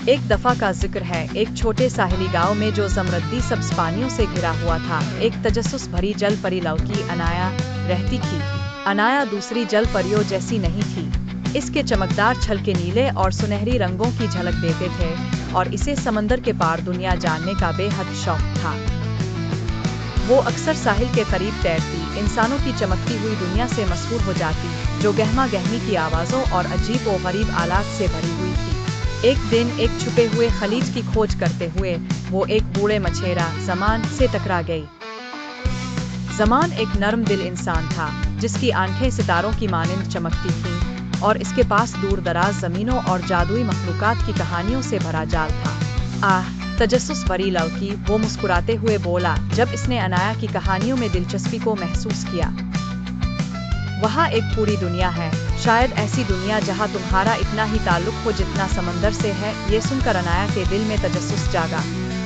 एक दफा का जिक्र है, एक छोटे साहिली गांव में जो समृद्धि सब्ज पानियों से घिरा हुआ था, एक तजस्सुस भरी जल परी लौकी अनाया रहती थी। अनाया दूसरी जल परियों जैसी नहीं थी। इसके चमकदार छल के नीले और सुनहरी रंगों की झलक देते थे और इसे समंदर के पार दुनिया जानने का बेहद शौक था। वो अक्सर साहिल के करीब तैरती, इंसानों की चमकती हुई दुनिया से मशहूर हो जाती, जो गहमा गहमी की आवाज़ों और अजीब व गरीब आलात से भरी हुई थी। एक दिन एक छुपे हुए खलीज की खोज करते हुए वो एक बूढ़े मछेरा ज़मान से टकरा गई। ज़मान एक नरम दिल इंसान था, जिसकी आंखें सितारों की मानिंद चमकती थीं और इसके पास दूर दराज ज़मीनों और जादुई मखलूकात की कहानियों से भरा जाल था। आह, तजस्सुस भरी लौकी, वो मुस्कुराते हुए बोला जब इसने अनाया की कहानियों में दिलचस्पी को महसूस किया। वहाँ एक पूरी दुनिया है, शायद ऐसी दुनिया जहाँ तुम्हारा इतना ही ताल्लुक हो जितना समंदर से है। ये सुनकर अनाया के दिल में तजस्सुस जागा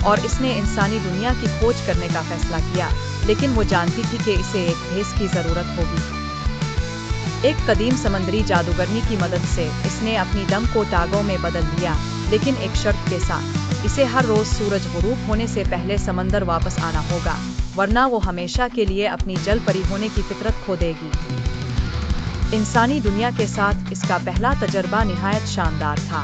और इसने इंसानी दुनिया की खोज करने का फैसला किया, लेकिन वो जानती थी कि इसे एक भेस की ज़रूरत होगी। एक कदीम समंदरी जादूगरनी की मदद से इसने अपनी दम को तागों में बदल दिया, लेकिन एक शर्त के साथ। इसे हर रोज सूरज गुरूब होने से पहले समंदर वापस आना होगा, वरना वो हमेशा के लिए अपनी जल परी होने की फितरत खो देगी। इंसानी दुनिया के साथ इसका पहला तजर्बा निहायत शानदार था।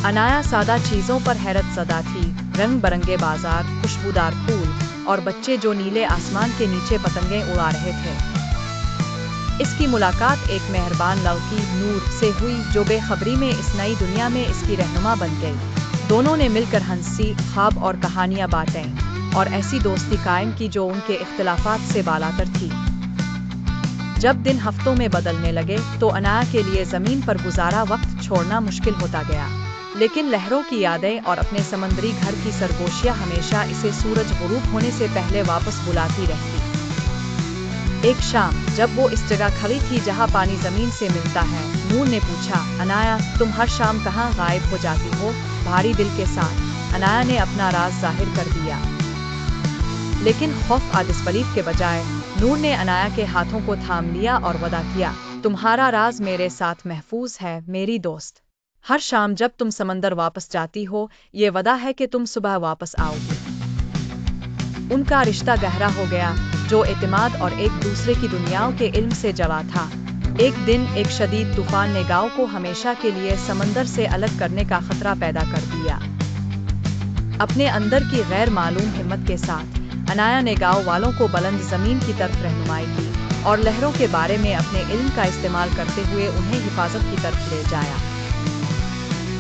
अनाया सादा चीज़ों पर हैरत ज़दा थी, रंग बरंगे बाजार, खुशबूदार फूल और बच्चे जो नीले आसमान के नीचे पतंगें उड़ा रहे थे। इसकी मुलाकात एक मेहरबान लौकी नूर से हुई, जो बेखबरी में इस नई दुनिया में इसकी रहनुमा बन गई। दोनों ने मिलकर हंसी, ख्वाब और कहानियां बांटें और ऐसी दोस्ती कायम की जो उनके इख्तिलाफात से बालातर थी। जब दिन हफ्तों में बदलने लगे तो अनाया के लिए ज़मीन पर गुजारा वक्त छोड़ना मुश्किल होता गया, लेकिन लहरों की यादें और अपने समंदरी घर की सरगोशियां हमेशा इसे सूरज गुरूब होने से पहले वापस बुलाती रहती। एक शाम जब वो इस जगह खड़ी थी जहाँ पानी ज़मीन से मिलता है, नूर ने पूछा, अनाया तुम हर शाम कहाँ गायब हो जाती हो? भारी दिल के साथ अनाया ने अपना राज जाहिर कर दिया, लेकिन खौफ आदिस्फलीफ के बजाय नूर ने अनाया के हाथों को थाम लिया और वादा किया, तुम्हारा राज मेरे साथ महफूज है मेरी दोस्त। हर शाम जब तुम समंदर वापस जाती हो, ये वादा है कि तुम सुबह वापस आओगी। उनका रिश्ता गहरा हो गया, जो एतमाद और एक दूसरे की दुनियाओं के इल्म से जवा था। एक दिन एक शदीद तूफान ने गांव को हमेशा के लिए समंदर से अलग करने का खतरा पैदा कर दिया। अपने अंदर की गैर मालूम हिम्मत के साथ अनाया ने गांव वालों को बुलंद ज़मीन की तरफ रहनुमाई की और लहरों के बारे में अपने इल्म का इस्तेमाल करते हुए उन्हें हिफाजत की तरफ ले जाया।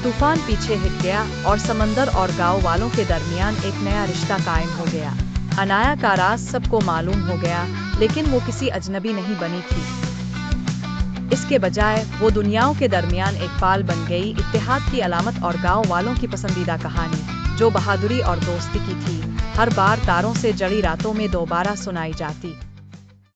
तूफान पीछे हट गया और समंदर और गांव वालों के दरमियान एक नया रिश्ता कायम हो गया। अनाया का राज सबको मालूम हो गया, लेकिन वो किसी अजनबी नहीं बनी थी। इसके बजाय वो दुनियाओं के दरमियान एक पाल बन गई, इत्तेहाद की अलामत और गांव वालों की पसंदीदा कहानी, जो बहादुरी और दोस्ती की थी, हर बार तारों से जड़ी रातों में दोबारा सुनाई जाती।